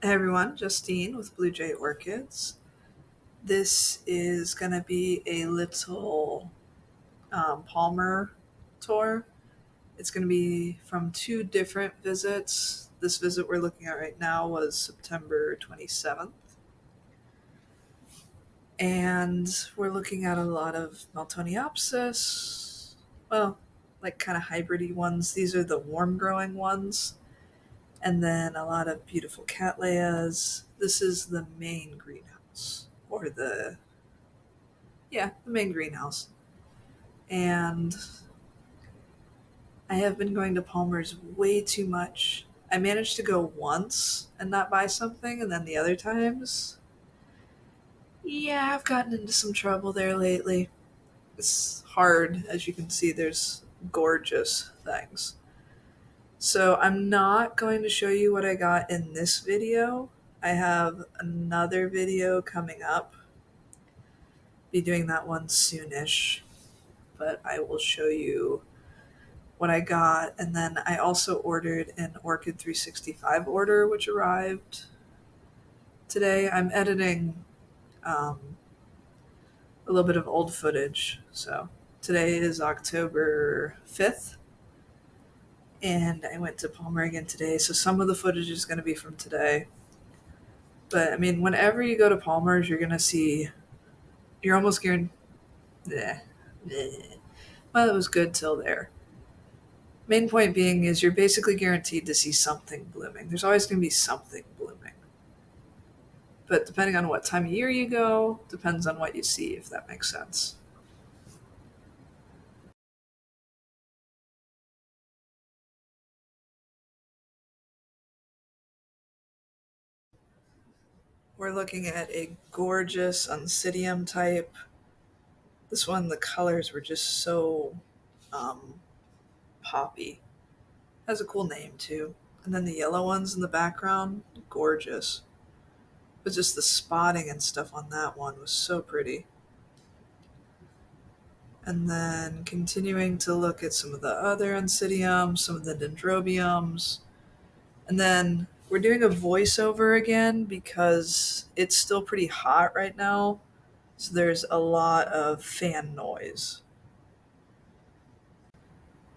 Hey everyone, Justine with Blue Jay Orchids. This is going to be a little Palmer tour. It's going to be from two different visits. This visit we're looking at right now was September 27th. And we're looking at a lot of Miltoniopsis. Well, like kind of hybridy ones. These are the warm growing ones. And then a lot of beautiful cattleyas. This is the main greenhouse, or the main greenhouse. And I have been going to Palmer's way too much. I managed to go once and not buy something, and then the other times, yeah, I've gotten into some trouble there lately. It's hard, as you can see, there's gorgeous things. So I'm not going to show you what I got in this video. I have another video coming up. Be doing that one soonish, but I will show you what I got. And then I also ordered an Orchid 365 order, which arrived today. I'm editing a little bit of old footage. So today is October 5th. And I went to Palmer again today. So some of the footage is going to be from today. But I mean, whenever you go to Palmer's, you're going to see, you're almost guaranteed. Well, it was good till there. Main point being is you're basically guaranteed to see something blooming. There's always going to be something blooming. But depending on what time of year you go, depends on what you see, if that makes sense. We're looking at a gorgeous Oncidium type. This one, the colors were just so um, poppy. Has a cool name too. And then the yellow ones in the background, gorgeous. But just the spotting and stuff on that one was so pretty. And then continuing to look at some of the other Oncidiums, some of the dendrobiums. And then we're doing a voiceover again because it's still pretty hot right now. So there's a lot of fan noise.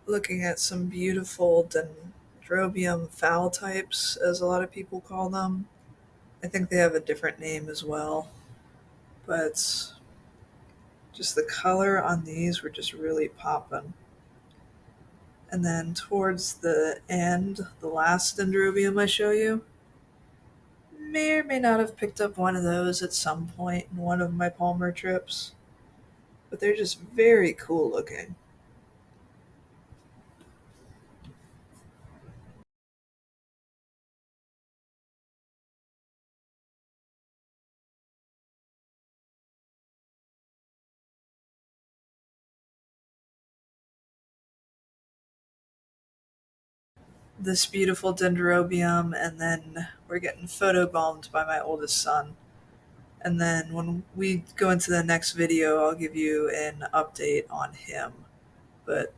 Looking at some beautiful dendrobium foul types, as a lot of people call them. I think they have a different name as well. But just the color on these were just really popping. And then towards the end, the last dendrobium I show you, may or may not have picked up one of those at some point in one of my Palmer trips. But they're just very cool looking. This beautiful dendrobium, and then we're getting photobombed by my oldest son. And then when we go into the next video, I'll give you an update on him. But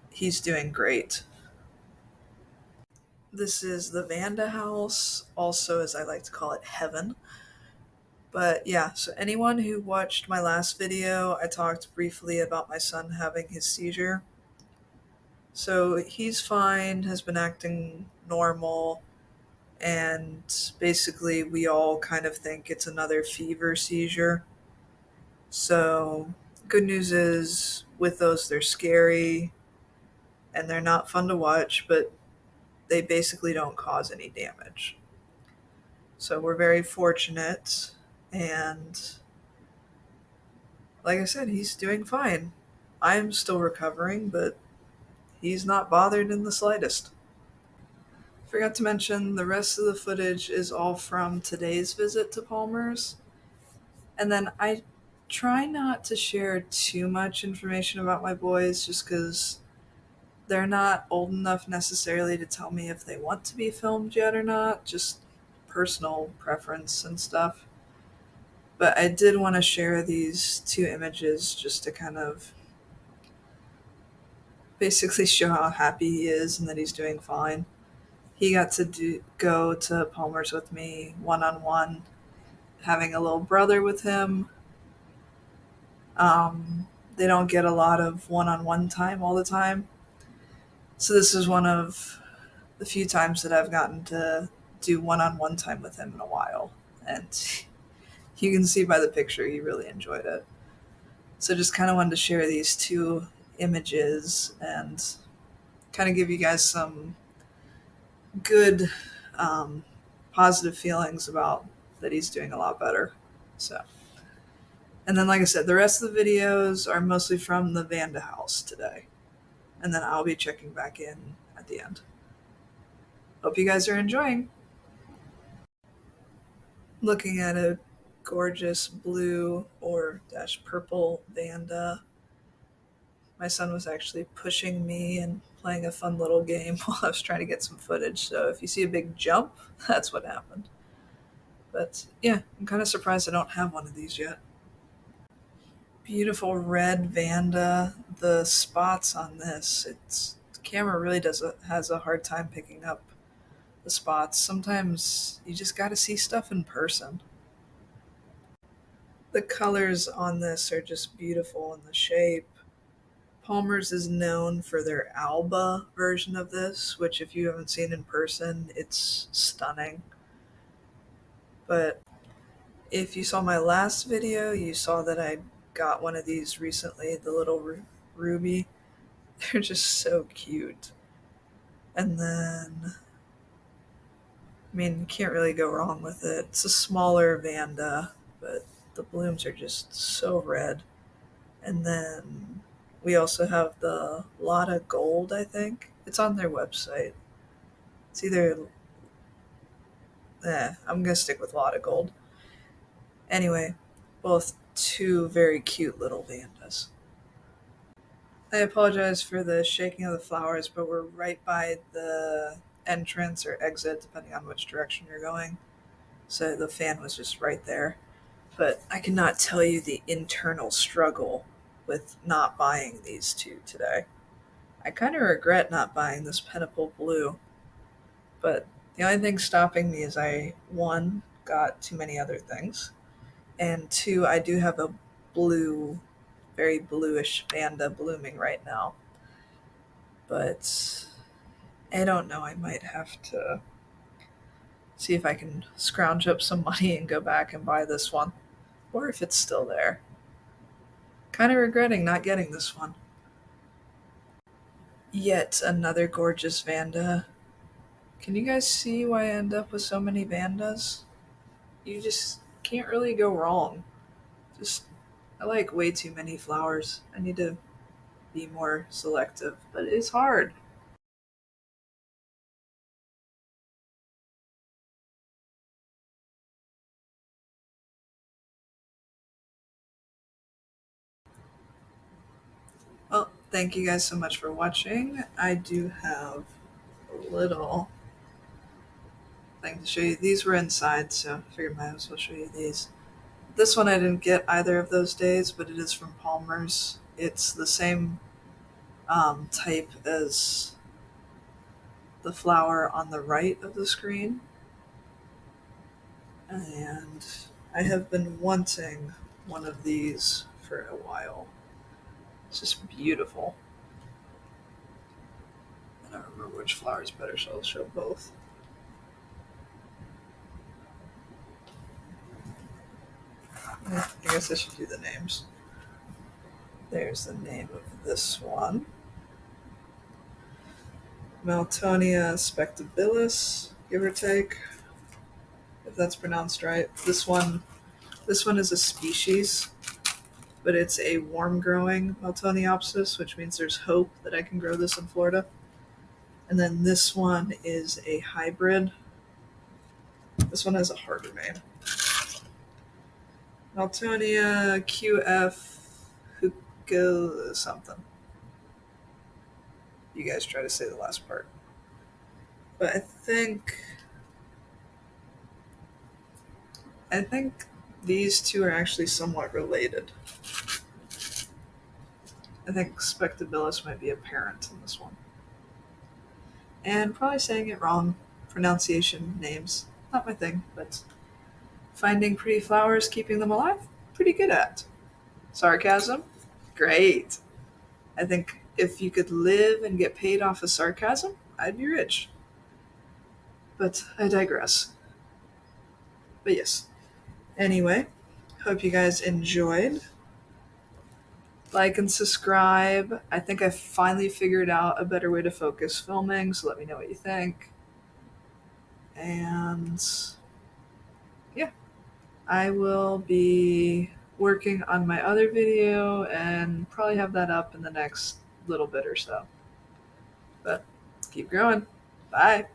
he's doing great. This is the Vanda house, also as I like to call it, heaven. But yeah, so anyone who watched my last video, I talked briefly about my son having his seizure. So he's fine, has been acting normal, and basically we all kind of think it's another fever seizure. So good news is with those, they're scary and they're not fun to watch, but they basically don't cause any damage. So we're very fortunate, and like I said, he's doing fine. I'm still recovering, but he's not bothered in the slightest. Forgot to mention the rest of the footage is all from today's visit to Palmer's. And then I try not to share too much information about my boys just because they're not old enough necessarily to tell me if they want to be filmed yet or not, just personal preference and stuff. But I did want to share these two images just to kind of basically show how happy he is and that he's doing fine. he got to go to Palmer's with me one-on-one, having a little brother with him. They don't get a lot of one-on-one time all the time. So this is one of the few times that I've gotten to do one-on-one time with him in a while. And you can see by the picture he really enjoyed it. So just kind of wanted to share these two images and kind of give you guys some good positive feelings about that he's doing a lot better. So, and then like I said, the rest of the videos are mostly from the Vanda house today. And then I'll be checking back in at the end. Hope you guys are enjoying. Looking at a gorgeous blue or dash purple Vanda. My son was actually pushing me and playing a fun little game while I was trying to get some footage. So if you see a big jump, that's what happened. But yeah, I'm kind of surprised I don't have one of these yet. Beautiful red Vanda. The spots on this, the camera really has a hard time picking up the spots. Sometimes you just got to see stuff in person. The colors on this are just beautiful in the shape. Palmer's is known for their Alba version of this, which if you haven't seen in person, it's stunning. But if you saw my last video, you saw that I got one of these recently, the little ruby. They're just so cute. And then, I mean, you can't really go wrong with it. It's a smaller Vanda, but the blooms are just so red. And then we also have the Lotta Gold, I think. It's on their website. It's either, I'm going to stick with Lotta Gold. Anyway, both two very cute little Vandas. I apologize for the shaking of the flowers, but we're right by the entrance or exit, depending on which direction you're going. So the fan was just right there. But I cannot tell you the internal struggle with not buying these two today. I kind of regret not buying this Pinnacle Blue. But the only thing stopping me is one, got too many other things. And two, I do have a blue, very bluish Vanda blooming right now. But I don't know, I might have to see if I can scrounge up some money and go back and buy this one. Or if it's still there. Kind of regretting not getting this one. Yet another gorgeous Vanda. Can you guys see why I end up with so many Vandas? You just can't really go wrong. I like way too many flowers. I need to be more selective, but it's hard. Well, thank you guys so much for watching. I do have a little thing to show you. These were inside, so I figured I might as well show you these. This one I didn't get either of those days, but it is from Palmer's. It's the same type as the flower on the right of the screen. And I have been wanting one of these for a while. It's just beautiful. I don't remember which flower is better, so I'll show both. I guess I should do the names. There's the name of this one. Miltonia spectabilis, give or take, if that's pronounced right. This one is a species, but it's a warm-growing Miltoniopsis, which means there's hope that I can grow this in Florida. And then this one is a hybrid. This one has a harder name. Miltonia QF Hugo something. You guys try to say the last part. But I think these two are actually somewhat related. I think spectabilis might be a parent in this one. And probably saying it wrong. pronunciation names. Not my thing, but finding pretty flowers, keeping them alive, pretty good at. Sarcasm? Great. I think if you could live and get paid off of sarcasm, I'd be rich. But I digress. But yes. Anyway, hope you guys enjoyed. Like and subscribe. I think I finally figured out a better way to focus filming, so let me know what you think. And yeah, I will be working on my other video and probably have that up in the next little bit or so. But keep growing. Bye.